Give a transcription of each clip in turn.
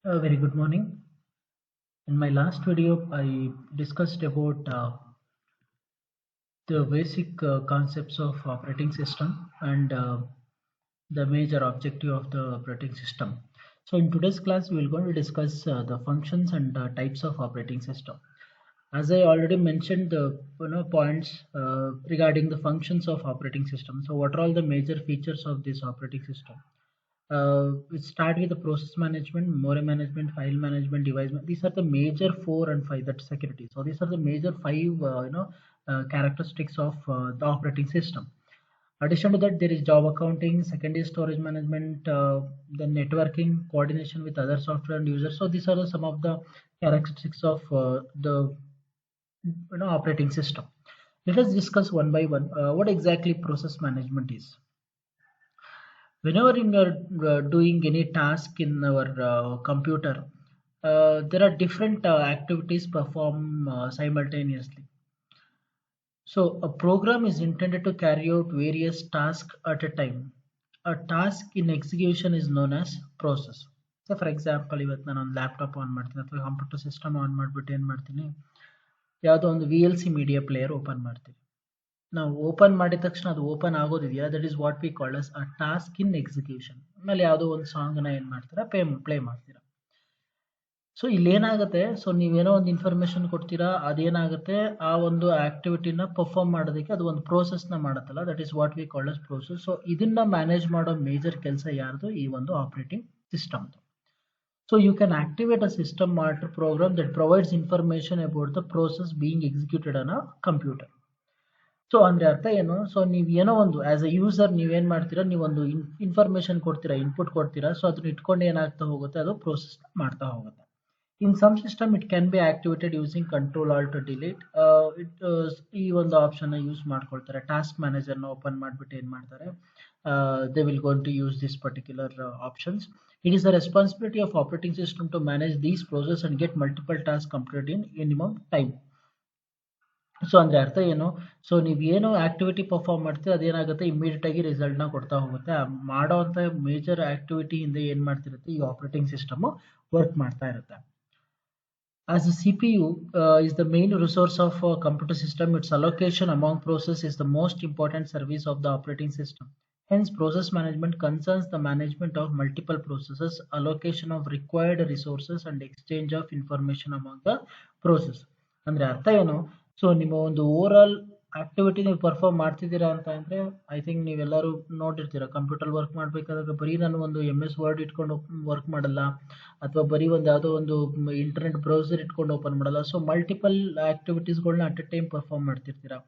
Very good morning. In my last video, I discussed about the basic concepts of operating system and the major objective of the operating system. So in today's class, we will going to discuss the functions and types of operating system. As I already mentioned the points regarding the functions of operating system. So what are all the major features of this operating system? We start with the process management, memory management, file management, device. These are the major four and five. That's security. So these are the major five, characteristics of the operating system. Addition to that, there is job accounting, second is storage management, then networking, coordination with other software and users. So these are some of the characteristics of the operating system. Let us discuss one by one. What exactly process management is? Whenever you are doing any task in our computer, there are different activities performed simultaneously. So a program is intended to carry out various tasks at a time. A task in execution is known as process. So for example, ಇವತ್ತು ನಾನು ಒಂದು laptop on ಮಾಡ್ತೀನಿ ಅಥವಾ computer system on ಮಾಡಿಬಿಟ್ಟು ಏನು ಮಾಡ್ತೀನಿ, ಯಾವುದೋ ಒಂದು VLC ಮೀಡಿಯಾ ಪ್ಲೇಯರ್ ಓಪನ್ ಮಾಡ್ತೀನಿ. ನಾವು ಓಪನ್ ಮಾಡಿದ ತಕ್ಷಣ ಅದು ಓಪನ್ ಆಗೋದಿದೆಯಾ, that is what we called as a task in execution. ಆಮೇಲೆ ಯಾವುದೋ ಒಂದು ಸಾಂಗ್ನ ಏನು ಮಾಡ್ತೀರಾ, ಪ್ಲೇ ಮಾಡ್ತೀರಾ. ಸೊ ಇಲ್ಲೇನಾಗುತ್ತೆ, ಸೊ ನೀವೇನೋ ಒಂದು ಇನ್ಫಾರ್ಮೇಶನ್ ಕೊಡ್ತೀರಾ, ಅದೇನಾಗುತ್ತೆ ಆ ಒಂದು ಆಕ್ಟಿವಿಟಿನ ಪರ್ಫಾರ್ಮ್ ಮಾಡೋದಕ್ಕೆ ಅದು ಒಂದು ಪ್ರೋಸೆಸ್ನ ಮಾಡುತ್ತಲ್ಲ, that is what we called as process. So ಇದನ್ನ ಮ್ಯಾನೇಜ್ ಮಾಡೋ ಮೇಜರ್ ಕೆಲಸ ಯಾರ್ದು? ಈ ಒಂದು ಆಪರೇಟಿಂಗ್ ಸಿಸ್ಟಮ್ದು. So you can activate a system monitor program that provides information about the process being executed on a computer. So ಅಂದ್ರೆ ಅರ್ಥ ಏನು? ಸೊ ನೀವು ಏನೋ ಒಂದು ಆಸ್ ಅ ಯೂಸರ್ ನೀವೇನ್ ಮಾಡ್ತೀರಾ, ನೀವೊಂದು ಇನ್ಫಾರ್ಮೇಶನ್ ಕೊಡ್ತೀರಾ, ಇನ್ಪುಟ್ ಕೊಡ್ತೀರಾ. ಸೊ ಅದನ್ನ ಇಟ್ಕೊಂಡು ಏನಾಗ್ತಾ ಹೋಗುತ್ತೆ, ಅದು ಪ್ರೋಸೆಸ್ ಮಾಡ್ತಾ ಹೋಗುತ್ತೆ. In some system it can be activated using control alt delete. ಈ ಒಂದು ಆಪ್ಷನ್ ಯೂಸ್ ಮಾಡ್ಕೊಳ್ತಾರೆ. ಟಾಸ್ಕ್ ಮ್ಯಾನೇಜರ್ನ ಓಪನ್ ಮಾಡಿಬಿಟ್ಟು ಏನು ಮಾಡ್ತಾರೆ, they will going to use this particular options. It is the responsibility of operating system to manage these process and get multiple task complete in minimum time. So ಅಂದ್ರೆ ಅರ್ಥ ಏನು? So ನೀವು ಏನು activity perform ಮಾಡ್ತೀರಿ ಅದೇನಾಗುತ್ತೆ, immediate ಆಗಿ result ನ ಕೊಡ್ತಾ ಹೋಗುತ್ತೆ. ಮಾಡೋ ಅಂತ ಮೇಜರ್ ಆಕ್ಟಿವಿಟಿ ಇಂದ ಏನ್ ಮಾಡ್ತಿರುತ್ತೆ, ಈ ಆಪರೇಟಿಂಗ್ ಸಿಸ್ಟಮ್ ವರ್ಕ್ ಮಾಡ್ತಾ ಇರುತ್ತೆ. As a CPU is the main resource of a computer system, its allocation among processes is the most important service of the operating system. Hence, process management concerns the management of multiple processes, allocation of required resources, and exchange of information among the process. ಅಂದ್ರೆ ಅರ್ಥ ಏನು? So ನಿಮ್ಮ ಒಂದು over all activity ನೀವು perform ಮಾಡ್ತಿದ್ದೀರಾ ಅಂತ ಅಂದ್ರೆ, I think ನೀವೆಲ್ಲರೂ ನೋಡಿರ್ತೀರಾ, ಕಂಪ್ಯೂಟರ್ ವರ್ಕ್ ಮಾಡ್ಬೇಕಾದ್ರೆ ಬರೀ ನಾನು ಒಂದು MS ವರ್ಡ್ ಇಟ್ಕೊಂಡು ವರ್ಕ್ ಮಾಡಲ್ಲ, ಅಥವಾ ಬರೀ ಒಂದು ಯಾವುದೋ ಒಂದು ಇಂಟರ್ನೆಟ್ ಬ್ರೌಸರ್ ಇಟ್ಕೊಂಡು ಓಪನ್ ಮಾಡಲ್ಲ. ಸೊ ಮಲ್ಟಿಪಲ್ ಆಕ್ಟಿವಿಟೀಸ್ಗಳನ್ನ ಅಟ್ ಎ ಟೈಮ್ ಪರ್ಫಾರ್ಮ್ ಮಾಡ್ತಿರ್ತೀರಾ.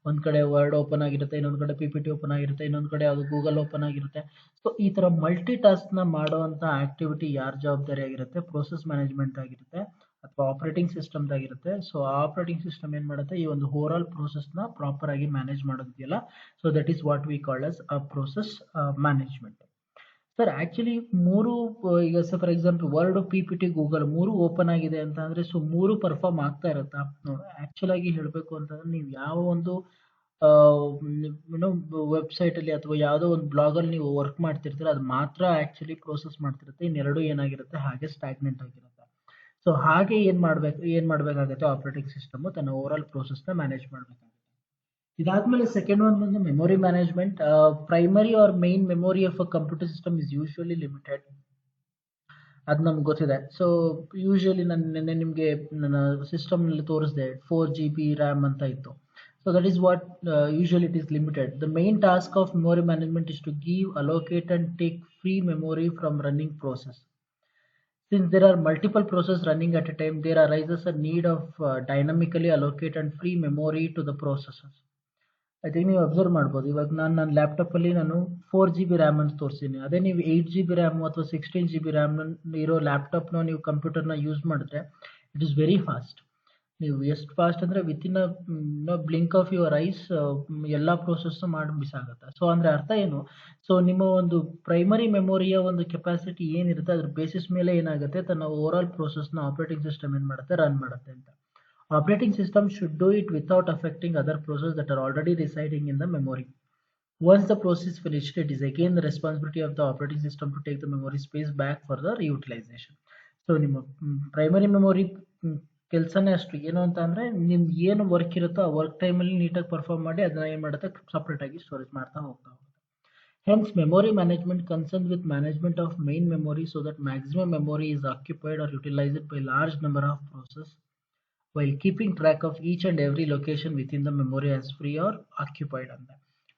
ಒಂದ್ ಕಡೆ ವರ್ಡ್ ಓಪನ್ ಆಗಿರುತ್ತೆ, ಇನ್ನೊಂದ್ ಕಡೆ PPT ಓಪನ್ ಆಗಿರುತ್ತೆ, ಇನ್ನೊಂದ್ ಕಡೆ ಯಾವುದು ಗೂಗಲ್ ಓಪನ್ ಆಗಿರುತ್ತೆ. ಸೊ ಈ ತರ ಮಲ್ಟಿ ಟಾಸ್ಕ್ ನ ಮಾಡುವಂತ ಆಕ್ಟಿವಿಟಿ ಯಾರ ಜವಾಬ್ದಾರಿ ಆಗಿರುತ್ತೆ? ಪ್ರೋಸೆಸ್ ಮ್ಯಾನೇಜ್ಮೆಂಟ್ ಆಗಿರುತ್ತೆ ಅಥವಾ ಆಪರೇಟಿಂಗ್ ಸಿಸ್ಟಮ್ ಆಗಿರುತ್ತೆ. ಸೊ ಆಪರೇಟಿಂಗ್ ಸಿಸ್ಟಮ್ ಏನ್ ಮಾಡುತ್ತೆ, ಈ ಒಂದು ಓವರ್ ಆಲ್ ಪ್ರೋಸೆಸ್ ನ ಪ್ರಾಪರ್ ಆಗಿ ಮ್ಯಾನೇಜ್ ಮಾಡೋದಿದೆಯಲ್ಲ, so that is what we called as a process management. Sir actually ಮೂರು, ಈಗ sir for example word, PPT, Google ಮೂರು ಓಪನ್ ಆಗಿದೆ ಅಂತ ಅಂದ್ರೆ, ಸೊ ಮೂರು ಪರ್ಫಾರ್ಮ್ ಆಗ್ತಾ ಇರುತ್ತಾ? ಆಕ್ಚುಲ್ ಆಗಿ ಹೇಳ್ಬೇಕು ಅಂತಂದ್ರೆ, ನೀವು ಯಾವ ಒಂದು ವೆಬ್ಸೈಟ್ ಅಲ್ಲಿ ಅಥವಾ ಯಾವುದೋ ಒಂದು ಬ್ಲಾಗ್ ಅಲ್ಲಿ ನೀವು ವರ್ಕ್ ಮಾಡ್ತಿರ್ತೀರ, ಅದು ಮಾತ್ರ ಆಕ್ಚುಲಿ ಪ್ರೋಸೆಸ್ ಮಾಡ್ತಿರುತ್ತೆ. ಇನ್ನೆರಡು ಏನಾಗಿರುತ್ತೆ, ಹಾಗೆ ಸ್ಟಾಗ್ನೆಂಟ್ ಆಗಿರುತ್ತೆ. ಸೊ ಹಾಗೆ ಏನ್ ಮಾಡ್ಬೇಕಾಗುತ್ತೆ, ಆಪರೇಟಿಂಗ್ ಸಿಸ್ಟಮ್ ತನ್ನ ಓವರ್ ಆಲ್ ಪ್ರೋಸೆಸ್ ನ ಮ್ಯಾನೇಜ್ ಮಾಡ್ಬೇಕಾಗುತ್ತೆ. ಇದಾದ್ಮೇಲೆ ಸೆಕೆಂಡ್ ಒನ್ ಬಂದು memory management. Primary or main memory of a computer system is usually limited. ಅದು ನಮ್ಗೆ ಗೊತ್ತಿದೆ. ಸೊ ಯೂಶುವಲಿ ನಾನು ನಿನ್ನೆ ನಿಮಗೆ ನನ್ನ ಸಿಸ್ಟಮ್ ನಲ್ಲಿ ತೋರಿಸಿದೆ, 4 GB ರ್ಯಾಮ್ ಅಂತ ಇತ್ತು. So that is what usually it is limited. The main task of memory management is to give, allocate and take free memory from running process. Since there are multiple processes running at a time, there arises a need of dynamically allocate and free memory to the processes. I think ನೀವು observe ಮಾಡ್ಬೋದು, ಇವಾಗ ನನ್ನ ಲ್ಯಾಪ್ಟಾಪಲ್ಲಿ ನಾನು 4 GB RAM ಅಂತ ತೋರಿಸ್ತೀನಿ. ಅದೇ ನೀವು 8 GB ರ್ಯಾಮ್ ಅಥವಾ 16 GB ರ್ಯಾಮ್ ಇರೋ ಲ್ಯಾಪ್ಟಾಪ್ನ ನೀವು ಕಂಪ್ಯೂಟರ್ನ ಯೂಸ್ ಮಾಡಿದ್ರೆ, ಇಟ್ ಇಸ್ ವೆರಿ ಫಾಸ್ಟ್. ನೀವು ಎಷ್ಟು ಫಾಸ್ಟ್ ಅಂದರೆ within blink of your eyes ಎಲ್ಲ ಪ್ರೋಸೆಸ್ ಮಾಡಿ ಬಿಸಾಗುತ್ತೆ. ಸೊ ಅಂದರೆ ಅರ್ಥ ಏನು? ಸೊ ನಿಮ್ಮ ಒಂದು ಪ್ರೈಮರಿ ಮೆಮೊರಿಯ ಒಂದು ಕೆಪಾಸಿಟಿ ಏನಿರುತ್ತೆ, ಅದ್ರ ಬೇಸಿಸ್ ಮೇಲೆ ಏನಾಗುತ್ತೆ, ತನ್ನ ಓವರ್ ಆಲ್ ಪ್ರೋಸೆಸ್ನ ಆಪರೇಟಿಂಗ್ ಸಿಸ್ಟಮ್ ಏನು ಮಾಡುತ್ತೆ, ರನ್ ಮಾಡುತ್ತೆ ಅಂತ. Operating system should do it without affecting other processes that are already residing in the memory. Once the process is finished, it is again the responsibility of the operating system to take the memory space back for the reutilization. So ನಿಮ್ಮ primary memory ಕೆಲಸನೇ ಅಷ್ಟು ಏನು ಅಂತ ಅಂದರೆ ನಿಮ್ಗೆ ಏನು work ಇರುತ್ತೋ ಆ ವರ್ಕ್ ಟೈಮಲ್ಲಿ ನೀಟಾಗಿ ಪರ್ಫಾರ್ಮ್ ಮಾಡಿ ಅದನ್ನ ಏನು ಮಾಡುತ್ತೆ ಸಪ್ರೇಟಾಗಿ ಸ್ಟೋರೇಜ್ ಮಾಡ್ತಾ ಹೋಗ್ತಾ ಹೋಗುತ್ತೆ. Hence, memory management concerns with management of main memory so that maximum memory is occupied or utilized by large number of processes while keeping track of each and every location within the memory as free or occupied ಅಂತ.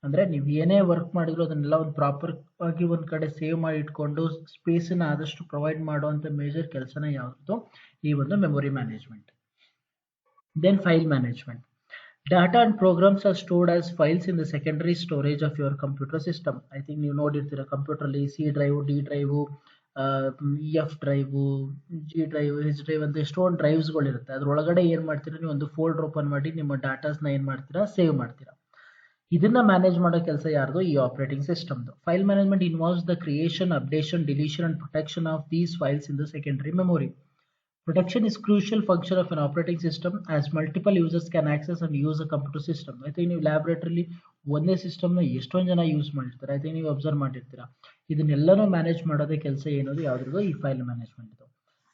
ಅಂದರೆ ನೀವು ಏನೇ work ಮಾಡಿದ್ರು ಅದನ್ನೆಲ್ಲ ಒಂದು proper ಆಗಿ ಒಂದು ಕಡೆ ಸೇವ್ ಮಾಡಿ ಇಟ್ಕೊಂಡು ಸ್ಪೇಸನ್ನ ಆದಷ್ಟು ಪ್ರೊವೈಡ್ ಮಾಡುವಂಥ ಮೇಜರ್ ಕೆಲಸನ ಯಾವುದು ಈ ಒಂದು memory management. Then file management. Data and programs are stored as files in the secondary storage of your computer system. I think ನೀವು ನೋಡಿರ್ತೀರ ಕಂಪ್ಯೂಟರ್ಲಿ C drive, D drive, EF drive, G drive, H drive ಅಂತ ಎಷ್ಟೊಂದು ಡ್ರೈವ್ಸ್ಗಳಿರುತ್ತೆ. ಅದ್ರೊಳಗಡೆ ಏನು ಮಾಡ್ತೀರಾ, ನೀವು ಒಂದು folder open ಮಾಡಿ ನಿಮ್ಮ ಡಾಟಾಸ್ನ ಏನು ಮಾಡ್ತೀರಾ, ಸೇವ್ ಮಾಡ್ತೀರಾ. ಇದನ್ನ ಮ್ಯಾನೇಜ್ ಮಾಡೋ ಕೆಲಸ ಯಾರ್ದು, ಈ ಆಪರೇಟಿಂಗ್ ಸಿಸ್ಟಮ್ದು. File management involves the creation, updation, deletion and protection of these files in the secondary memory. Protection is crucial function of an operating system as multiple users can access and use a computer system. I think ನೀವು ಲ್ಯಾಬ್ರೇಟರಿಲಿ ಒಂದೇ ಸಿಸ್ಟಮ್ನ ಎಷ್ಟೊಂದು ಜನ use ಮಾಡಿರ್ತಾರೆ. I think ನೀವು observe ಮಾಡಿರ್ತೀರಾ. ಇದನ್ನೆಲ್ಲನೂ manage ಮಾಡೋದೇ ಕೆಲಸ ಏನದು, ಯಾವುದ್ರದ್ದು, ಈ file management.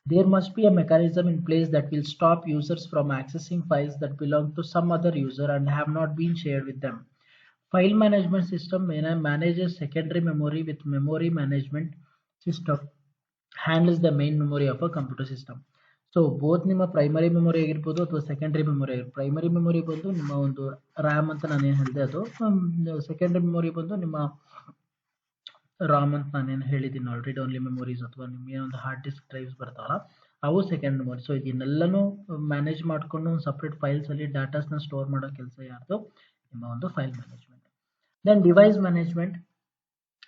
There must be a mechanism in place that will stop users from accessing files that belong to some other user and have not been shared with them. File management system manages secondary memory with memory management system handles the main memory of a computer system. So both ನಿಮ್ಮ primary memory ಆಗಿರ್ಬೋದು ಅಥವಾ secondary memory ಆಗಿರ್ಬೋದು. Primary memory ಬಂದು ನಿಮ್ಮ ಒಂದು RAM ಅಂತ ನಾನೇನು ಹೇಳಿದೆ ಅದು, ಸೆಕೆಂಡ್ರಿ ಮೆಮೊರಿ ಬಂದು ನಿಮ್ಮ ರಾಮ್ ಅಂತ ನಾನೇನು ಹೇಳಿದ್ದೀನಿ ಆಲ್ರೆಡಿ, ಓನ್ಲಿ ಮೆಮೊರೀಸ್ ಅಥವಾ ನಿಮಗೆ ಒಂದು ಹಾರ್ಡ್ ಡಿಸ್ಕ್ ಡ್ರೈವ್ಸ್ ಬರ್ತಾವಲ್ಲ ಅವು ಸೆಕೆಂಡ್ ಮೆಮೊರಿ. ಸೊ ಇದನ್ನೆಲ್ಲನೂ ಮ್ಯಾನೇಜ್ ಮಾಡಿಕೊಂಡು ಒಂದು ಸಪ್ರೇಟ್ ಫೈಲ್ಸಲ್ಲಿ ಡಾಟಾಸ್ನ ಸ್ಟೋರ್ ಮಾಡೋ ಕೆಲಸ ಯಾರ್ದು, ನಿಮ್ಮ ಒಂದು file management. Then device management.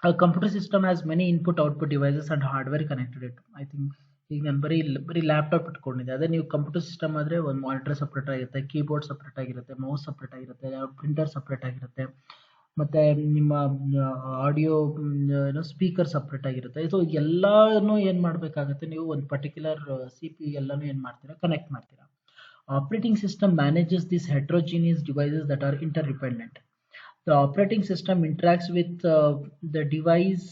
A computer system has many input output devices and hardware connected it. I think ಈಗ ನಾನು ಬರೀ ಲ್ಯಾಪ್ಟಾಪ್ ಇಟ್ಕೊಂಡಿದ್ದೆ. ಅದೇ ನೀವು ಕಂಪ್ಯೂಟರ್ ಸಿಸ್ಟಮ್ ಆದರೆ ಒಂದು ಮಾನಿಟರ್ ಸಪ್ರೇಟ್ ಆಗಿರುತ್ತೆ, ಕೀಬೋರ್ಡ್ ಸಪ್ರೇಟ್ ಆಗಿರುತ್ತೆ, ಮೌಸ್ ಸಪ್ರೇಟ್ ಆಗಿರುತ್ತೆ, ಪ್ರಿಂಟರ್ ಸಪ್ರೇಟ್ ಆಗಿರುತ್ತೆ, ಮತ್ತು ನಿಮ್ಮ ಆಡಿಯೋ ಸ್ಪೀಕರ್ ಸಪ್ರೇಟ್ ಆಗಿರುತ್ತೆ. ಸೊ ಎಲ್ಲನೂ ಏನು ಮಾಡಬೇಕಾಗುತ್ತೆ, ನೀವು ಒಂದು ಪರ್ಟಿಕ್ಯುಲರ್ CPU ಎಲ್ಲನೂ ಏನು ಮಾಡ್ತೀರಾ, ಕನೆಕ್ಟ್ ಮಾಡ್ತೀರಾ. Operating system manages this heterogeneous devices that are interdependent. The operating system interacts with the device.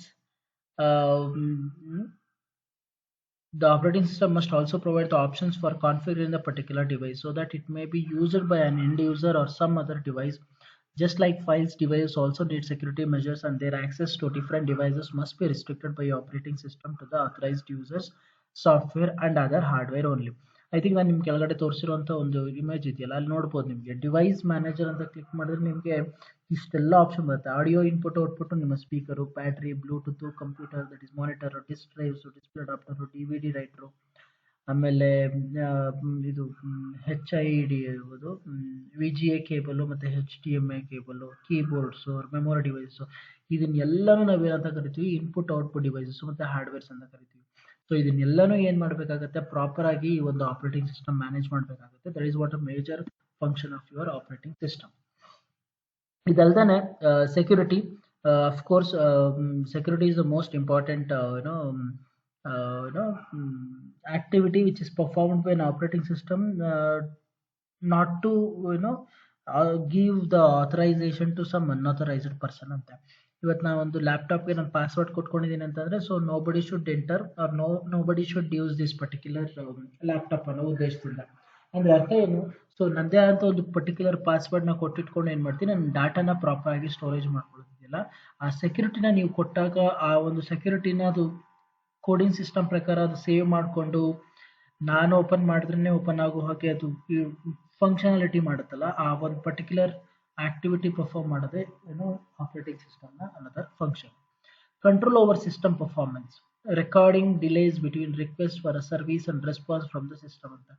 The operating system must also provide the options for configuring the particular device so that it may be used by an end user or some other device. Just like files, devices also need security measures and their access to different devices must be restricted by operating system to the authorized users, software and other hardware only. I think ನಾನು ನಿಮ್ಮ ಕೆಳಗಡೆ ತೋರಿಸಿರುವಂಥ ಒಂದು image ಇದೆಯಲ್ಲ, ಅಲ್ಲಿ ನೋಡ್ಬೋದು ನಿಮಗೆ device manager ಅಂತ click ಮಾಡಿದ್ರೆ ನಿಮಗೆ ಇಷ್ಟೆಲ್ಲ ಆಪ್ಷನ್ ಬರುತ್ತೆ. ಆಡಿಯೋ ಇನ್ಪುಟ್ ಔಟ್ಪುಟ್ ನಿಮ್ಮ speaker, battery, Bluetooth, computer that is monitor, disk drives, display adapter, DVD writer, ಆಮೇಲೆ ಇದು HID ಇರ್ಬೋದು, VGA ಕೇಬಲು ಮತ್ತು HDMI cable, keyboards, memory device, ಇದನ್ನೆಲ್ಲನೂ ನಾವೇನಂತ ಕರಿತೀವಿ, ಇನ್ಪುಟ್ ಔಟ್ಪುಟ್ ಡಿವೈಸಸ್ ಮತ್ತು ಹಾರ್ಡ್ವೇರ್ಸ್ ಅಂತ ಕರಿತೀವಿ. ಸೊ ಇದನ್ನೆಲ್ಲನೂ ಏನು ಮಾಡಬೇಕಾಗುತ್ತೆ, ಪ್ರಾಪರ್ ಆಗಿ ಈ ಒಂದು ಆಪರೇಟಿಂಗ್ ಸಿಸ್ಟಮ್ ಮ್ಯಾನೇಜ್ ಮಾಡಬೇಕಾಗುತ್ತೆ. That is what a major function of your operating system. ಇದಲ್ದೇ security, of course security is the most important activity which is performed by an operating system not to give the authorization to some unauthorized person ಅಂತ. ಇವತ್ತು ನಾನು ಒಂದು ಲ್ಯಾಪ್ಟಾಪ್ಗೆ ನಾನು password ಕೊಟ್ಕೊಂಡಿದ್ದೀನಿ ಅಂತಂದರೆ, so nobody should enter or nobody should use this particular laptop ಅನ್ನೋ ಉದ್ದೇಶದಿಂದ. ಅಂದರೆ ಅರ್ಥ ಏನು, ಸೊ ನನ್ನದೇ ಆದಂಥ ಒಂದು ಪರ್ಟಿಕ್ಯುಲರ್ ಪಾಸ್ವರ್ಡ್ನ ಕೊಟ್ಟಿಟ್ಕೊಂಡು ಏನು ಮಾಡ್ತೀನಿ, ನನ್ನ ಡಾಟಾನ ಪ್ರಾಪರ್ ಆಗಿ ಸ್ಟೋರೇಜ್ ಮಾಡ್ಕೊಳ್ತಿದ್ದಿಲ್ಲ. ಆ ಸೆಕ್ಯೂರಿಟಿನ ನೀವು ಕೊಟ್ಟಾಗ ಆ ಒಂದು ಸೆಕ್ಯೂರಿಟಿನ ಅದು ಕೋಡಿಂಗ್ ಸಿಸ್ಟಮ್ ಪ್ರಕಾರ ಅದು ಸೇವ್ ಮಾಡಿಕೊಂಡು ನಾನು ಓಪನ್ ಮಾಡಿದ್ರೇ ಓಪನ್ ಆಗೋ ಹಾಗೆ ಅದು ಫಂಕ್ಷನಾಲಿಟಿ ಮಾಡುತ್ತಲ್ಲ, ಆ ಒಂದು ಪರ್ಟಿಕ್ಯುಲರ್ ಆಕ್ಟಿವಿಟಿ ಪರ್ಫಾರ್ಮ್ ಮಾಡೋದೇ ಆಪರೇಟಿಂಗ್ ಸಿಸ್ಟಮ್ನ another function. Control over system performance, recording delays between request for a service and response from the system ಅಂತ.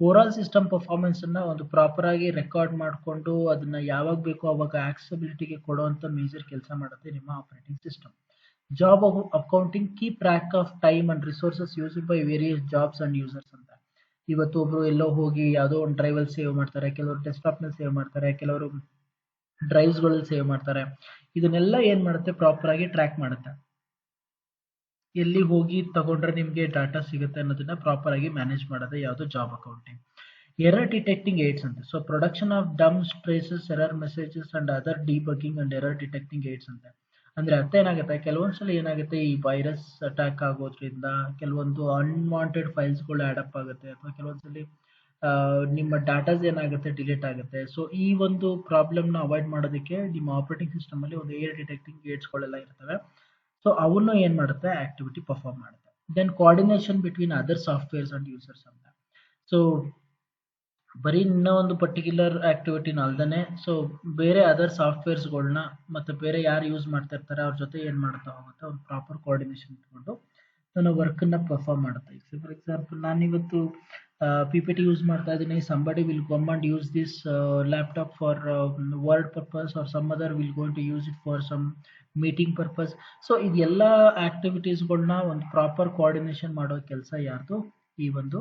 ಓವರಾಲ್ ಸಿಸ್ಟಮ್ ಪರ್ಫಾರ್ಮೆನ್ಸನ್ನು ಒಂದು ಪ್ರಾಪರ್ ಆಗಿ ರೆಕಾರ್ಡ್ ಮಾಡಿಕೊಂಡು ಅದನ್ನು ಯಾವಾಗ ಬೇಕೋ ಅವಾಗ ಆಕ್ಸೆಸಿಬಿಲಿಟಿಗೆ ಕೊಡುವಂಥ ಮೇಜರ್ ಕೆಲಸ ಮಾಡುತ್ತೆ ನಿಮ್ಮ operating system. Job accounting, keep track of time and resources used by various jobs and users ಅಂತ. ಇವತ್ತು ಒಬ್ರು ಎಲ್ಲೋ ಹೋಗಿ ಯಾವುದೋ ಒಂದು ಡ್ರೈವಲ್ಲಿ ಸೇವ್ ಮಾಡ್ತಾರೆ, ಕೆಲವರು ಡೆಸ್ಕ್ಟಾಪ್ನಲ್ಲಿ ಸೇವ್ ಮಾಡ್ತಾರೆ, ಕೆಲವರು ಡ್ರೈವ್ಸ್ಗಳಲ್ಲಿ ಸೇವ್ ಮಾಡ್ತಾರೆ. ಇದನ್ನೆಲ್ಲ ಏನು ಮಾಡುತ್ತೆ, ಪ್ರಾಪರ್ ಆಗಿ ಟ್ರ್ಯಾಕ್ ಮಾಡುತ್ತೆ. ಎಲ್ಲಿ ಹೋಗಿ ತಗೊಂಡ್ರೆ ನಿಮಗೆ ಡಾಟಾ ಸಿಗುತ್ತೆ ಅನ್ನೋದನ್ನ ಪ್ರಾಪರ್ ಆಗಿ ಮ್ಯಾನೇಜ್ ಮಾಡೋದು ಯಾವುದು, job accounting. Error detecting aids ಅಂತ. So production of dumps, traces, error messages and other debugging and error detecting aids ಅಂತ. ಅಂದ್ರೆ ಅರ್ಥ ಏನಾಗುತ್ತೆ, ಕೆಲವೊಂದ್ಸಲ ಏನಾಗುತ್ತೆ, ಈ ವೈರಸ್ ಅಟ್ಯಾಕ್ ಆಗೋದ್ರಿಂದ ಕೆಲವೊಂದು ಅನ್ವಾಂಟೆಡ್ ಫೈಲ್ಸ್ಗಳು ಆಡಪ್ ಆಗುತ್ತೆ, ಅಥವಾ ಕೆಲವೊಂದ್ಸಲಿ ನಿಮ್ಮ ಡಾಟಾಸ್ ಏನಾಗುತ್ತೆ ಡಿಲೀಟ್ ಆಗುತ್ತೆ. ಸೊ ಈ ಒಂದು ಪ್ರಾಬ್ಲಮ್ನ ಅವಾಯ್ಡ್ ಮಾಡೋದಕ್ಕೆ ನಿಮ್ಮ ಆಪರೇಟಿಂಗ್ ಸಿಸ್ಟಮ್ ಅಲ್ಲಿ ಒಂದು ಏರ್ ಡಿಟೆಕ್ಟಿಂಗ್ ಗೇಟ್ಸ್ಗಳೆಲ್ಲ ಇರ್ತವೆ. ಸೊ ಅವನ್ನು ಏನ್ ಮಾಡುತ್ತೆ, ಆಕ್ಟಿವಿಟಿ ಪರ್ಫಾರ್ಮ್ ಮಾಡುತ್ತೆ. Then coordination between other softwares and users ಅಂತ. ಸೊ ಬರೀ ಇನ್ನೂ ಒಂದು ಪರ್ಟಿಕ್ಯುಲರ್ ಆಕ್ಟಿವಿಟಿನ ಅಲ್ದೇ, ಸೊ ಬೇರೆ ಅದರ್ ಸಾಫ್ಟ್ವೇರ್ಸ್ಗಳನ್ನ ಮತ್ತೆ ಬೇರೆ ಯಾರು ಯೂಸ್ ಮಾಡ್ತಾ ಇರ್ತಾರೆ ಅವ್ರ ಜೊತೆ ಏನ್ ಮಾಡ್ತಾ ಹೋಗುತ್ತೆ, ಒಂದು ಪ್ರಾಪರ್ ಕೋಆರ್ಡಿನೇಷನ್ ಇಟ್ಕೊಂಡು ನನ್ನ ವರ್ಕನ್ನ ಪರ್ಫಾರ್ಮ್ ಮಾಡುತ್ತೆ. ಫಾರ್ ಎಕ್ಸಾಂಪಲ್, ನಾನಿವತ್ತು PPT ಯೂಸ್ ಮಾಡ್ತಾ ಇದ್ದೀನಿ, somebody will come and use this laptop for word purpose, or some other will going to use it for some meeting purpose. So ಇದೆಲ್ಲ ಆಕ್ಟಿವಿಟೀಸ್ಗಳನ್ನ ಒಂದು ಪ್ರಾಪರ್ ಕೋಆರ್ಡಿನೇಷನ್ ಮಾಡೋ ಕೆಲಸ ಯಾರ್ದು, ಈ ಒಂದು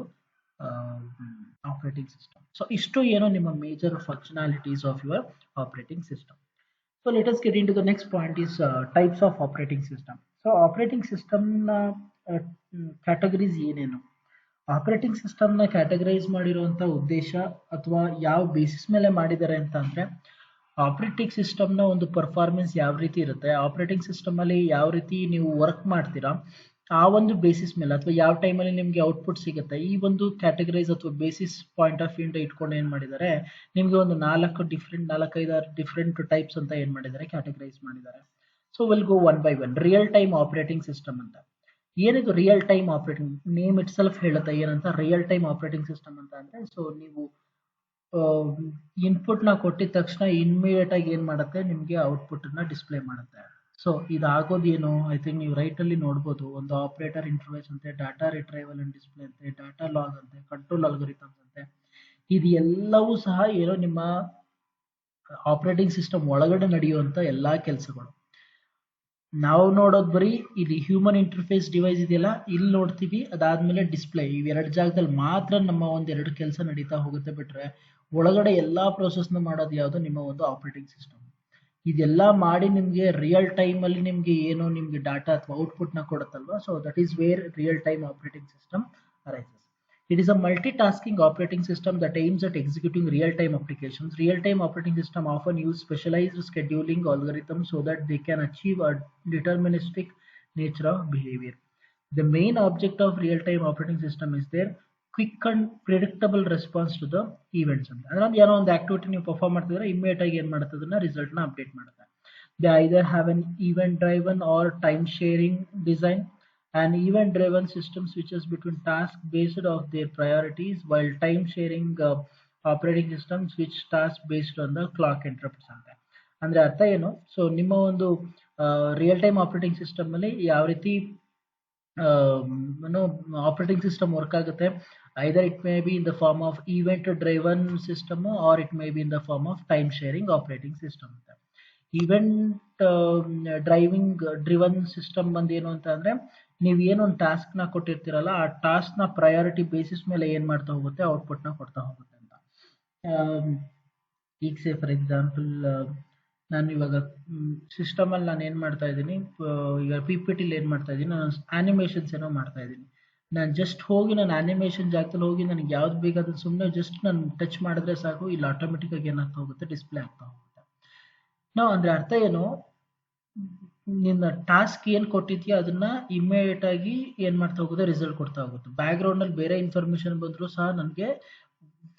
ಆಪರೇಟಿಂಗ್ ಸಿಸ್ಟಮ್. ಸೊ ಇಷ್ಟು ಏನೋ ನಿಮ್ಮ major functionalities of your operating system. So let us get into the next point is types of operating system. So operating system na categories ಏನೇನು, ಆಪರೇಟಿಂಗ್ ಸಿಸ್ಟಮ್ ನ ಕ್ಯಾಟಗರೈಸ್ ಮಾಡಿರುವಂತ ಉದ್ದೇಶ ಅಥವಾ ಯಾವ ಬೇಸಿಸ್ ಮೇಲೆ ಮಾಡಿದ್ದಾರೆ ಅಂತ ಅಂದ್ರೆ, ಆಪರೇಟಿಂಗ್ ಸಿಸ್ಟಮ್ ನ ಒಂದು ಪರ್ಫಾರ್ಮೆನ್ಸ್ ಯಾವ ರೀತಿ ಇರುತ್ತೆ, ಆಪರೇಟಿಂಗ್ ಸಿಸ್ಟಮ್ ಅಲ್ಲಿ ಯಾವ ರೀತಿ ನೀವು ವರ್ಕ್ ಮಾಡ್ತೀರಾ, ಆ ಒಂದು ಬೇಸಿಸ್ ಮೇಲೆ ಅಥವಾ ಯಾವ ಟೈಮಲ್ಲಿ ನಿಮಗೆ ಔಟ್ಪುಟ್ ಸಿಗುತ್ತೆ, ಈ ಒಂದು ಕ್ಯಾಟಗರೈಸ್ ಅಥವಾ ಬೇಸಿಸ್ ಪಾಯಿಂಟ್ ಆಫ್ ವ್ಯೂ ಇಂದ ಇಟ್ಕೊಂಡು ಏನ್ ಮಾಡಿದ್ದಾರೆ, ನಿಮಗೆ ಒಂದು ನಾಲ್ಕೈದು ಡಿಫ್ರೆಂಟ್ ಟೈಪ್ಸ್ ಅಂತ ಏನ್ ಮಾಡಿದ್ದಾರೆ, ಕ್ಯಾಟಗರೈಸ್ ಮಾಡಿದ್ದಾರೆ. So will go one by one. Real time operating system ಅಂತ. ಏನಿದು real time operating, name itself ಹೇಳುತ್ತೆ ಏನಂತ, ರಿಯಲ್ ಟೈಮ್ ಆಪರೇಟಿಂಗ್ ಸಿಸ್ಟಮ್ ಅಂತ ಅಂದ್ರೆ, ಸೊ ನೀವು ಇನ್ಪುಟ್ ನ ಕೊಟ್ಟಿದ ತಕ್ಷಣ ಇಮ್ಮಿಡಿಯೇಟ್ ಆಗಿ ಏನ್ ಮಾಡುತ್ತೆ, ನಿಮ್ಗೆ ಔಟ್ಪುಟ್ ನ ಡಿಸ್ಪ್ಲೇ ಮಾಡುತ್ತೆ. ಸೊ ಇದಾಗೋದೇನು, ಐ ಥಿಂಕ್ ನೀವು ರೈಟ್ ಅಲ್ಲಿ ನೋಡ್ಬೋದು, ಒಂದು ಆಪರೇಟರ್ ಇಂಟರ್ಫೇಸ್ ಅಂತೆ, ಡಾಟಾ ರಿಟ್ರೈವಲ್ ಅಂಡ್ ಡಿಸ್ಪ್ಲೇ ಅಂತೆ, ಡಾಟಾ ಲಾಗ್ ಅಂತೆ, ಕಂಟ್ರೋಲ್ ಅಲ್ಗೊರಿಥಮ್ಸ್ ಅಂತೆ. ಇದು ಎಲ್ಲವೂ ಸಹ ಏನೋ ನಿಮ್ಮ ಆಪರೇಟಿಂಗ್ ಸಿಸ್ಟಮ್ ಒಳಗಡೆ ನಡೆಯುವಂತ ಎಲ್ಲಾ ಕೆಲಸಗಳು. ನಾವು ನೋಡೋದು ಬರೀ ಇಲ್ಲಿ ಹ್ಯೂಮನ್ ಇಂಟರ್ಫೇಸ್ ಡಿವೈಸ್ ಇದೆಯಲ್ಲ, ಇಲ್ಲಿ ನೋಡ್ತೀವಿ, ಅದಾದ್ಮೇಲೆ ಡಿಸ್ಪ್ಲೇ, ಇವೆರಡು ಜಾಗದಲ್ಲಿ ಮಾತ್ರ ನಮ್ಮ ಒಂದೆರಡು ಕೆಲಸ ನಡೀತಾ ಹೋಗುತ್ತೆ. ಬಿಟ್ರೆ ಒಳಗಡೆ ಎಲ್ಲಾ ಪ್ರೋಸೆಸ್ ನ ಮಾಡೋದು ಯಾವುದು, ನಿಮ್ಮ ಒಂದು ಆಪರೇಟಿಂಗ್ ಸಿಸ್ಟಮ್. ಇದೆಲ್ಲ ಮಾಡಿ ನಿಮ್ಗೆ ರಿಯಲ್ ಟೈಮ್ ಅಲ್ಲಿ ನಿಮ್ಗೆ ಏನೋ ನಿಮ್ಗೆ ಡಾಟಾ ಅಥವಾ ಔಟ್ಪುಟ್ ನ ಕೊಡುತ್ತಲ್ವಾ, so that is where real time operating system arises. It is a multitasking operating system that aims at executing real-time applications. Real-time operating system often use specialized scheduling algorithms so that they can achieve a deterministic nature of behavior. The main object of real-time operating system is their quick and predictable response to the events. ಅಂದ್ರೆ ಏನೋ ಒಂದು activity ನೀವು perform ಮಾಡ್ತಿದ್ರೆ immediate ಆಗಿ ಏನ್ ಮಾಡುತ್ತೆ, ಅದನ್ನ result ನ ಅಪ್ಡೇಟ್ ಮಾಡುತ್ತೆ. They either have an event driven or time sharing design. An event driven system switches between tasks based on their priorities, while time sharing operating system switch tasks based on the clock interrupts ಅಂತ. ಅಂದ್ರೆ ಅರ್ಥ ಏನು, so ನಿಮ್ಮ ಒಂದು real time operating system ಅಲ್ಲಿ ಯಾವ ರೀತಿ operating system work ಆಗುತ್ತೆ, either it may be in the form of event driven system or it may be in the form of time sharing operating system ಅಂತ. Event driven system ಬಂದು ಏನು ಅಂತ ಅಂದ್ರೆ, ನೀವು ಏನೊಂದು ಟಾಸ್ಕ್ ನ ಕೊಟ್ಟಿರ್ತೀರಲ್ಲ, ಆ ಟಾಸ್ಕ್ ನ ಪ್ರಯಾರಿಟಿ ಬೇಸಿಸ್ ಮೇಲೆ ಏನ್ ಮಾಡ್ತಾ ಹೋಗುತ್ತೆ, ಔಟ್ಪುಟ್ ನ ಕೊಡ್ತಾ ಹೋಗುತ್ತೆ ಅಂತ. ಈಗ ಸೇ ಫಾರ್ ಎಕ್ಸಾಂಪಲ್, ನಾನು ಇವಾಗ ಸಿಸ್ಟಮ್ ಅಲ್ಲಿ ನಾನು ಏನ್ ಮಾಡ್ತಾ ಇದ್ದೀನಿ, ಈಗ PPT ಏನ್ ಮಾಡ್ತಾ ಇದ್ದೀನಿ, ನಾನು ಆನಿಮೇಷನ್ಸ್ ಏನೋ ಮಾಡ್ತಾ ಇದ್ದೀನಿ. ನಾನು ಜಸ್ಟ್ ಹೋಗಿ ನಾನು ಆನಿಮೇಷನ್ ಜಾಗದಲ್ಲಿ ಹೋಗಿ ನನಗೆ ಯಾವ್ದು ಬೇಕಾದ್ರೆ ಸುಮ್ಮನೆ ಜಸ್ಟ್ ನಾನು ಟಚ್ ಮಾಡಿದ್ರೆ ಸಾಕು, ಇಲ್ಲಿ ಆಟೋಮೆಟಿಕ್ ಆಗಿ ಏನಾಗ್ತಾ ಹೋಗುತ್ತೆ, ಡಿಸ್ಪ್ಲೇ ಆಗ್ತಾ ಹೋಗುತ್ತೆ. ನಾವು ಅಂದ್ರೆ ಅರ್ಥ ಏನು, ನಿನ್ನ ಟಾಸ್ಕ್ ಏನ್ ಕೊಟ್ಟಿದ್ಯಾ ಅದನ್ನ ಇಮಿಡಿಯೇಟ್ ಆಗಿ ಏನ್ ಮಾಡ್ತಾ ಹೋಗುತ್ತೆ, ರಿಸಲ್ಟ್ ಕೊಡ್ತಾ ಹೋಗುತ್ತೆ. ಬ್ಯಾಕ್ ಗ್ರೌಂಡ್ ಅಲ್ಲಿ ಬೇರೆ ಇನ್ಫಾರ್ಮೇಶನ್ ಬಂದ್ರು ಸಹ ನನಗೆ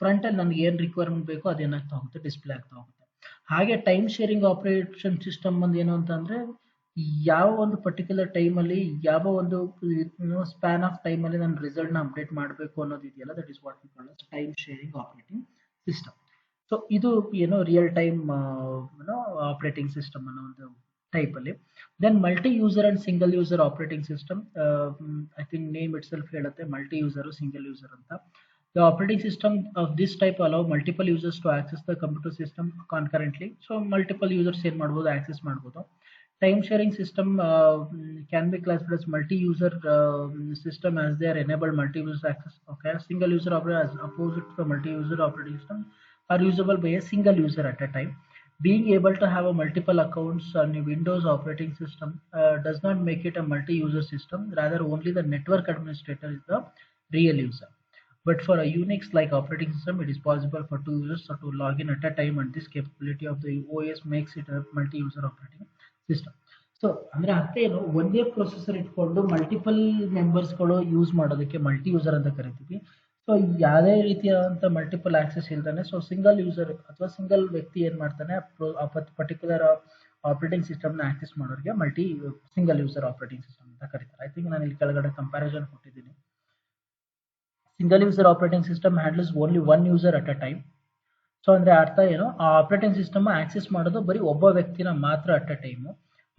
ಫ್ರಂಟ್ ಅಲ್ಲಿ ನನಗೆ ಏನ್ ರಿಕ್ವೈರ್ಮೆಂಟ್ ಬೇಕೋ ಅದೇನಾಗ್ತಾ ಹೋಗುತ್ತೆ, ಡಿಸ್ಪ್ಲೇ ಆಗ್ತಾ ಹೋಗುತ್ತೆ. ಹಾಗೆ ಟೈಮ್ ಶೇರಿಂಗ್ ಆಪರೇಷನ್ ಸಿಸ್ಟಮ್ ಬಂದು ಏನು ಅಂತಂದ್ರೆ, ಯಾವ ಒಂದು ಪರ್ಟಿಕ್ಯುಲರ್ ಟೈಮ್ ಅಲ್ಲಿ ಯಾವ ಒಂದು ಸ್ಪ್ಯಾನ್ ಆಫ್ ಟೈಮ್ ಅಲ್ಲಿ ನಾನು ರಿಸಲ್ಟ್ ನ ಅಪ್ಡೇಟ್ ಮಾಡಬೇಕು ಅನ್ನೋದು ಇದೆಯಲ್ಲ, that is what we call as time sharing operating system. So ಇದು ಏನೋ ರಿಯಲ್ ಟೈಮ್ ಆಪರೇಟಿಂಗ್ ಸಿಸ್ಟಮ್ ಅನ್ನೋ ಒಂದು ಟೈಪ್ ಅಲ್ಲಿ. Then multi user and single user operating system. I think name itself ಹೇಳುತ್ತೆ, ಮಲ್ಟಿ ಯೂಸರ್ ಸಿಂಗಲ್ ಯೂಸರ್ ಅಂತ. The operating system of this type allow multiple users to access the computer system concurrently. So multiple users ಏನ್ ಮಾಡ್ಬೋದು, access ಮಾಡ್ಬೋದು. Time sharing system can be classified as multi-user system as they are enabled multi-user access. Okay, single user operator as opposed to the multi-user operating system are usable by a single user at a time. Being able to have a multiple accounts on a Windows operating system does not make it a multi-user system. Rather, only the network administrator is the real user. But for a Unix-like operating system, it is possible for two users to log in at a time, and this capability of the OS makes it a multi-user operating system. So ಅಂದ್ರೆ ಅರ್ಥ ಏನು, ಒಂದೇ processor ಇಟ್ಕೊಂಡು multiple ಮೆಂಬರ್ಸ್ಗಳು use ಮಾಡೋದಕ್ಕೆ multi user ಅಂತ ಕರಿತೀವಿ. So ಯಾವುದೇ ರೀತಿಯಾದಂಥ ಮಲ್ಟಿಪಲ್ ಆಕ್ಸೆಸ್ ಇಲ್ದಾನೆ, ಸೊ ಸಿಂಗಲ್ ಯೂಸರ್ ಅಥವಾ ಸಿಂಗಲ್ ವ್ಯಕ್ತಿ ಏನ್ ಮಾಡ್ತಾನೆ, ಪರ್ಟಿಕ್ಯುಲರ್ ಆಪರೇಟಿಂಗ್ ಸಿಸ್ಟಮ್ನ ಆಕ್ಸೆಸ್ ಮಾಡೋರಿಗೆ ಸಿಂಗಲ್ ಯೂಸರ್ ಆಪರೇಟಿಂಗ್ ಸಿಸ್ಟಮ್ ಅಂತ ಕರೀತಾರೆ. ಐ ಥಿಂಕ್ ನಾನು ಇಲ್ಲಿ ಕೆಳಗಡೆ ಕಂಪ್ಯಾರಿಸನ್ ಕೊಟ್ಟಿದ್ದೀನಿ. Single user operating system handles only one user at a time. So ಅಂದ್ರೆ ಅರ್ಥ ಏನು, ಆ ಆಪರೇಟಿಂಗ್ ಸಿಸ್ಟಮ್ ಆಕ್ಸೆಸ್ ಮಾಡೋದು ಬರೀ ಒಬ್ಬ ವ್ಯಕ್ತಿನ ಮಾತ್ರ at a time.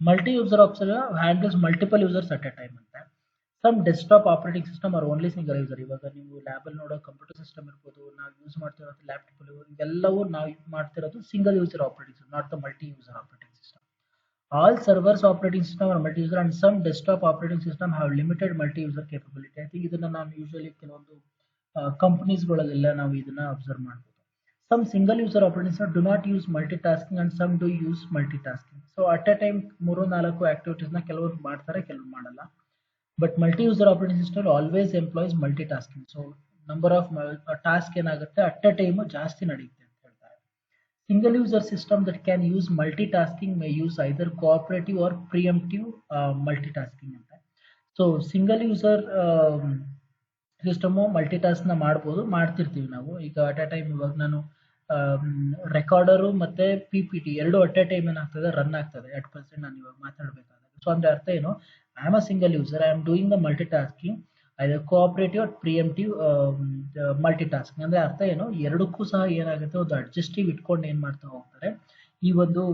Multi user option handles multiple users at a time ಅಂತ. Some desktop operating system are only single user. ಇವಾಗ ನೀವು ಲ್ಯಾಬಲ್ಲಿ ನೋಡೋ ಕಂಪ್ಯೂಟರ್ ಸಿಸ್ಟಮ್ ಇರ್ಬೋದು, ನಾವು ಯೂಸ್ ಮಾಡ್ತಿರೋದು ಲ್ಯಾಪ್ಟಾಪ್, ಇವೆಲ್ಲವೂ ನಾವು ಯೂಸ್ ಮಾಡ್ತಿರೋದು single user operating system, not the multi user operating system. All servers operating system are multi-user and some desktop operating system have limited multi-user capability. I think ಇದನ್ನ ನಾವು usually ಕೆಲವೊಂದು ಕಂಪನೀಸ್ಗಳಲ್ಲೆಲ್ಲ ನಾವು ಇದನ್ನ observe ಮಾಡ್ಬೋದು. Some single user operating system do not use multitasking and some do use multitasking. So at a time 3-4 activities ನ ಕೆಲವರು ಮಾಡ್ತಾರೆ, ಕೆಲವರು ಮಾಡಲ್ಲ. But multi-user operating system always employs multitasking. So number of task ಏನಾಗುತ್ತೆ at a time ಜಾಸ್ತಿ ನಡೆಯುತ್ತೆ ಅಂತ ಹೇಳ್ತಾರೆ. Single user system that can use multitasking may use either cooperative or preemptive multitasking ಅಂತ. ಸೊ ಸಿಂಗಲ್ ಯೂಸರ್ ಸಿಸ್ಟಮು ಮಲ್ಟಿಟಾಸ್ಕ್ ನ ಮಾಡ್ತಿರ್ತೀವಿ ನಾವು. ಈಗ ಅಟ್ ಅ ಟೈಮ್ ಇವಾಗ ನಾನು ರೆಕಾರ್ಡರು ಮತ್ತೆ PPT ಎರಡು ಅಟ್ ಅ ಟೈಮ್ ಏನಾಗ್ತದೆ, ರನ್ ಆಗ್ತದೆ at present ನಾನು ಇವಾಗ ಮಾತಾಡಬೇಕಾದಾಗ. ಸೊ ಅಂದ್ರೆ ಅರ್ಥ ಏನು, I am a single user, I am doing the multitasking, either cooperative or preemptive multitasking. ಅಂದ್ರೆ ಅರ್ಥ ಏನು, ಎರಡಕ್ಕೂ ಸಹ ಏನಾಗುತ್ತೆ, ಒಂದು ಅಡ್ಜಸ್ಟಿವ್ ಇಟ್ಕೊಂಡು ಏನ್ ಮಾಡ್ತಾ ಹೋಗ್ತಾರೆ, ಈ ಒಂದು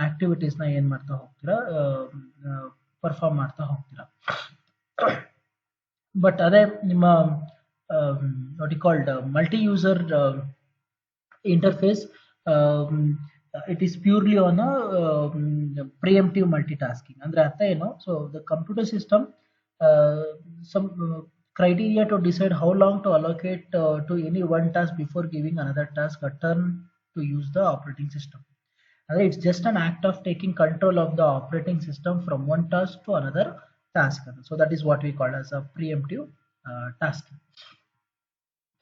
ಆಕ್ಟಿವಿಟೀಸ್ ನ ಏನ್ ಮಾಡ್ತಾ ಹೋಗ್ತೀರಾ, ಪರ್ಫಾರ್ಮ್ ಮಾಡ್ತಾ ಹೋಗ್ತೀರಾ. ಬಟ್ ಅದೇ ನಿಮ್ಮ what you called multi user interface, it is purely on a preemptive multitasking. ಅಂದ್ರೆ ಅರ್ಥ ಏನು, so the computer system some criteria to decide how long to allocate to any one task before giving another task a turn to use the operating system. ಅಂದ್ರೆ it's just an act of taking control of the operating system from one task to another task. So that is what we call as a preemptive tasking.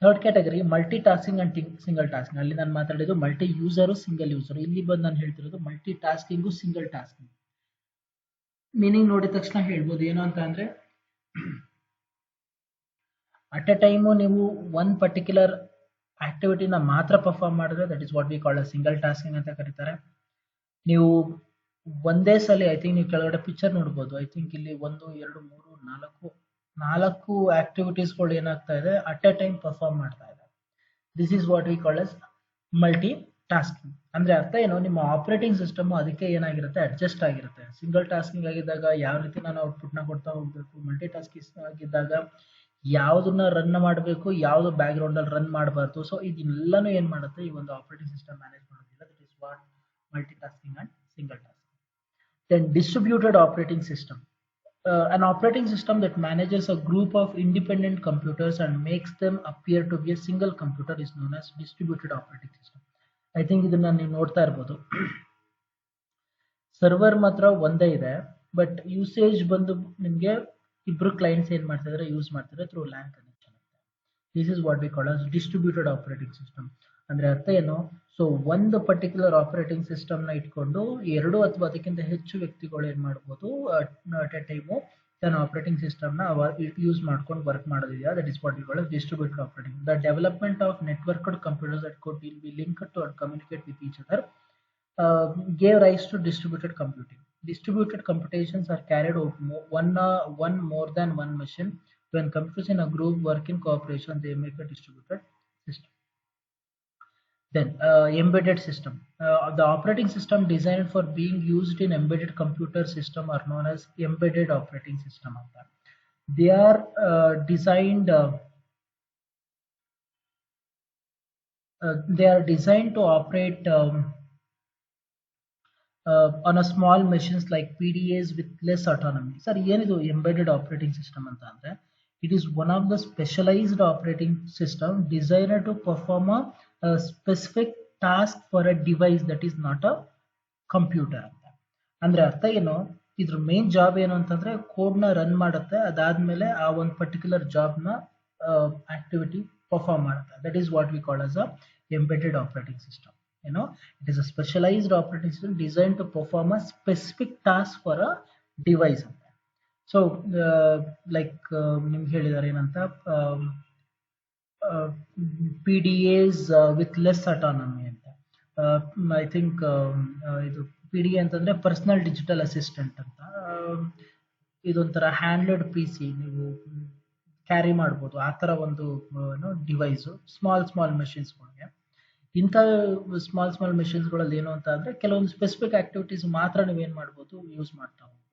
Third category multi tasking and single tasking. ಅಲ್ಲಿ ನಾನು ಮಾತಾಡಿದ್ದು multi user single user. ಇಲ್ಲಿ ಬಂದು ನಾನು ಹೇಳ್ತಿರೋದು multi ಟಾಸ್ಕಿಂಗು single tasking. Meaning ನೋಡಿದ ತಕ್ಷಣ ಹೇಳ್ಬೋದು ಏನು ಅಂತ ಅಂದ್ರೆ, ಅಟ್ ಎ ಟೈಮು ನೀವು ಒನ್ ಪರ್ಟಿಕ್ಯುಲರ್ ಆಕ್ಟಿವಿಟಿನ ಮಾತ್ರ ಪರ್ಫಾರ್ಮ್ ಮಾಡಿದ್ರೆ that is what we call single tasking ಅಂತ ಕರೀತಾರೆ. ನೀವು ಒಂದೇ ಸಲ, ಐ ಥಿಂಕ್ ನೀವು ಕೆಳಗಡೆ ಪಿಕ್ಚರ್ ನೋಡ್ಬೋದು, ಐ ಥಿಂಕ್ ಇಲ್ಲಿ 1 2 3 4 ಆಕ್ಟಿವಿಟೀಸ್ಗಳು ಏನಾಗ್ತಾ ಇದೆ, ಅಟ್ ಎ ಟೈಮ್ ಪರ್ಫಾರ್ಮ್ ಮಾಡ್ತಾ ಇದೆ. This is what we call as multitasking. ಅಂದ್ರೆ ಅರ್ಥ ಏನು, ನಿಮ್ಮ ಆಪರೇಟಿಂಗ್ ಸಿಸ್ಟಮ್ ಅದಕ್ಕೆ ಏನಾಗಿರುತ್ತೆ, ಅಡ್ಜಸ್ಟ್ ಆಗಿರುತ್ತೆ. ಸಿಂಗಲ್ ಟಾಸ್ಕಿಂಗ್ ಆಗಿದ್ದಾಗ ಯಾವ ರೀತಿ ನಾನು ಔಟ್ಪುಟ್ ನ ಕೊಡ್ತಾ ಹೋಗ್ಬೇಕು, ಮಲ್ಟಿ ಟಾಸ್ಕಿಂಗ್ ಆಗಿದ್ದಾಗ ಯಾವ್ದನ್ನ ರನ್ ಮಾಡಬೇಕು, ಯಾವ್ದು ಬ್ಯಾಕ್ ಗ್ರೌಂಡ್ ಅಲ್ಲಿ ರನ್ ಮಾಡಬಾರ್ದು. ಸೊ ಇದೆಲ್ಲಾನು ಏನ್ ಮಾಡುತ್ತೆ, ಈ ಒಂದು ಆಪರೇಟಿಂಗ್ ಸಿಸ್ಟಮ್ ಮ್ಯಾನೇಜ್ ಮಾಡೋದಿಲ್ಲ. That is what multi tasking and single tasking. Then distributed operating system. An operating system that manages a group of independent computers and makes them appear to be a single computer is known as distributed operating system. I think ಇದನ್ನ ನೀವು ನೋಡ್ತಾ ಇರ್ಬೋದು. Server ಮಾತ್ರ ಒಂದೇ ಇದೆ, but usage ಬಂದು ನಿಮಗೆ ಇಬ್ರು ಕ್ಲೈಂಟ್ಸ್ ಏನ್ ಮಾಡ್ತಿದ್ರೆ, ಯೂಸ್ ಮಾಡ್ತಿದ್ರೆ through LAN connection. This is what we call as distributed operating system. ಅಂದ್ರೆ ಅರ್ಥ ಏನು, ಸೊ ಒಂದು ಪರ್ಟಿಕ್ಯುಲರ್ ಆಪರೇಟಿಂಗ್ ಸಿಸ್ಟಮ್ ನ ಇಟ್ಕೊಂಡು 2 ಅಥವಾ ಅದಕ್ಕಿಂತ ಹೆಚ್ಚು ವ್ಯಕ್ತಿಗಳು ಏನ್ ಮಾಡ್ಬೋದು, ಅಟ್ ಎ ಟೈಮು ತನ್ನ ಆಪರೇಟಿಂಗ್ ಸಿಸ್ಟಮ್ ನ ಯೂಸ್ ಮಾಡ್ಕೊಂಡು ವರ್ಕ್ ಮಾಡೋದಿದೆಯಾ, that is what we call distributed operating. The development of networked computers that could be linked to and communicate with each other gave rise to distributed computing. Distributed computations are carried out one more than one machine. When computers in a group work in cooperation, they make a distributed system. Then embedded system. The operating system designed for being used in embedded computer system are known as embedded operating system. They are designed to operate on a small machines like PDAs with less autonomy. Sir, ಏನಿದು embedded operating system ಅಂತ ಅಂದ್ರೆ, it is one of the specialized operating system designed to perform a specific task for a device that is not a computer ಅಂತ. ಅಂದ್ರೆ ಅರ್ಥ ಏನು, ಇದ್ರ main job ಏನು ಅಂತಂದ್ರೆ ಕೋಡ್ ನ ರನ್ ಮಾಡುತ್ತೆ, ಅದಾದ್ಮೇಲೆ ಆ ಒಂದು ಪರ್ಟಿಕ್ಯುಲರ್ ಜಾಬ್ ನ ಆಕ್ಟಿವಿಟಿ ಪರ್ಫಾರ್ಮ್ ಮಾಡುತ್ತೆ. That is what we call as a embedded operating system. it is a specialized operating system designed to perform a specific task for a device. So like ನಿಮ್ಗೆ ಹೇಳಿದ್ದಾರೆ ಏನಂತ PDAs with less autonomy ಅಂತ. I think ಇದು PDA ಅಂತಂದ್ರೆ personal digital assistant ಅಂತ. ಇದೊಂಥರ ಹ್ಯಾಂಡ್ಲೆಡ್ PC ನೀವು carry ಮಾಡ್ಬೋದು ಆ ಥರ ಒಂದು ಡಿವೈಸು ಸ್ಮಾಲ್ ಮೆಷಿನ್ಸ್ಗಳಿಗೆ. ಇಂಥ ಸ್ಮಾಲ್ ಮೆಷಿನ್ಸ್ಗಳಲ್ಲಿ ಏನು ಅಂತ ಅಂದರೆ ಕೆಲವೊಂದು ಸ್ಪೆಸಿಫಿಕ್ ಆಕ್ಟಿವಿಟೀಸ್ ಮಾತ್ರ ನೀವೇನು ಮಾಡ್ಬೋದು ಯೂಸ್ ಮಾಡ್ತಾ ಹೋಗ್ಬೋದು.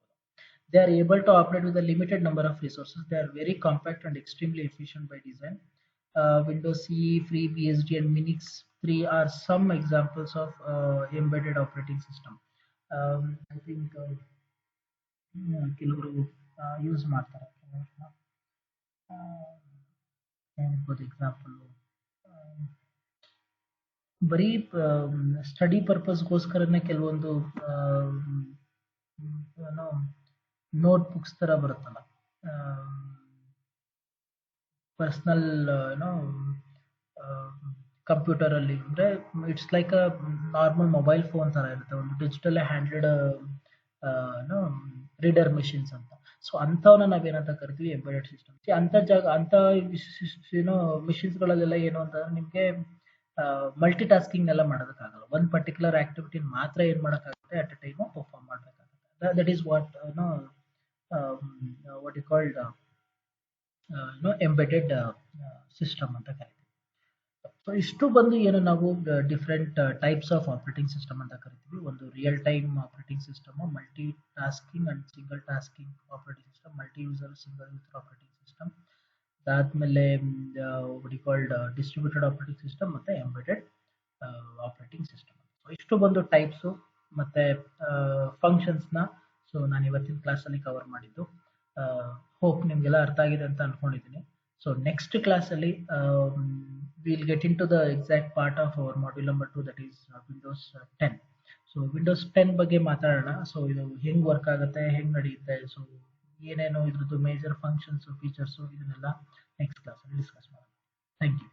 They are able to operate with a limited number of resources. They are very compact and extremely efficient by design. Windows CE, FreeBSD, and Minix 3 are some examples of embedded operating system. I think ಕೆಲವರು use ಮಾಡ್ತಾರೆ. Example ಬರೀ study ಪರ್ಪಸ್ಗೋಸ್ಕರನೇ ಕೆಲವೊಂದು notebooks ಥರ ಬರುತ್ತಲ್ಲ, personal ಕಂಪ್ಯೂಟರಲ್ಲಿ ಅಂದರೆ it's like a normal mobile phone ಥರ ಇರುತ್ತೆ, ಒಂದು ಡಿಜಿಟಲ್ ಹ್ಯಾಂಡ್ಲೆಡ್ ರೀಡರ್ ಮೆಷಿನ್ಸ್ ಅಂತ. ಸೊ ಅಂಥವನ್ನ ನಾವೇನಂತ ಕರಿತೀವಿ ಎಂಬೆಡೆಡ್ ಸಿಸ್ಟಮ್. ಅಂಥ ಮಿಷಿನ್ಸ್ಗಳಲ್ಲೆಲ್ಲ ಏನು ಅಂತಂದ್ರೆ ನಿಮಗೆ ಮಲ್ಟಿ ಟಾಸ್ಕಿಂಗ್ ಎಲ್ಲ ಮಾಡೋದಕ್ಕಾಗಲ್ಲ. ಒಂದು ಪರ್ಟಿಕ್ಯುಲರ್ ಆಕ್ಟಿವಿಟಿ ಮಾತ್ರ ಏನು ಮಾಡೋಕ್ಕಾಗುತ್ತೆ ಅಟ್ ಅ ಟೈಮು ಪರ್ಫಾರ್ಮ್ ಮಾಡಬೇಕಾಗುತ್ತೆ. That is what what you called embedded system ಅಂತ ಕರಿತೀವಿ. ಸೊ ಇಷ್ಟು ಬಂದು ಏನು ನಾವು different types of operating system ಅಂತ ಕರಿತೀವಿ. ಒಂದು real time operating system, multi tasking and single tasking operating system, multi user single user operating system, ಅದಾದ್ಮೇಲೆ what you called distributed operating system ಮತ್ತೆ ಎಂಬೆಡೆಡ್ ಆಪರೇಟಿಂಗ್ ಸಿಸ್ಟಮ್. ಸೊ ಇಷ್ಟು ಬಂದು types ಮತ್ತೆ ಫಂಕ್ಷನ್ಸ್ನ so ನಾನು ಇವತ್ತಿನ ಕ್ಲಾಸಲ್ಲಿ ಕವರ್ ಮಾಡಿದ್ದು. ಹೋಪ್ ನಿಮಗೆಲ್ಲ ಅರ್ಥ ಆಗಿದೆ ಅಂತ ಅನ್ಕೊಂಡಿದ್ದೀನಿ. ಸೊ ನೆಕ್ಸ್ಟ್ ಕ್ಲಾಸಲ್ಲಿ we'll get into the exact part of our module number 2, that is Windows 10. So Windows 10 ಬಗ್ಗೆ ಮಾತಾಡೋಣ. ಸೊ ಇದು ಹೆಂಗೆ ವರ್ಕ್ ಆಗುತ್ತೆ, ಹೆಂಗೆ ನಡೆಯುತ್ತೆ, ಸೊ ಏನೇನು ಇದ್ರದ್ದು ಮೇಜರ್ ಫಂಕ್ಷನ್ಸು ಫೀಚರ್ಸು ಇದನ್ನೆಲ್ಲ ನೆಕ್ಸ್ಟ್ ಕ್ಲಾಸಲ್ಲಿ ಡಿಸ್ಕಸ್ ಮಾಡೋಣ. Thank you.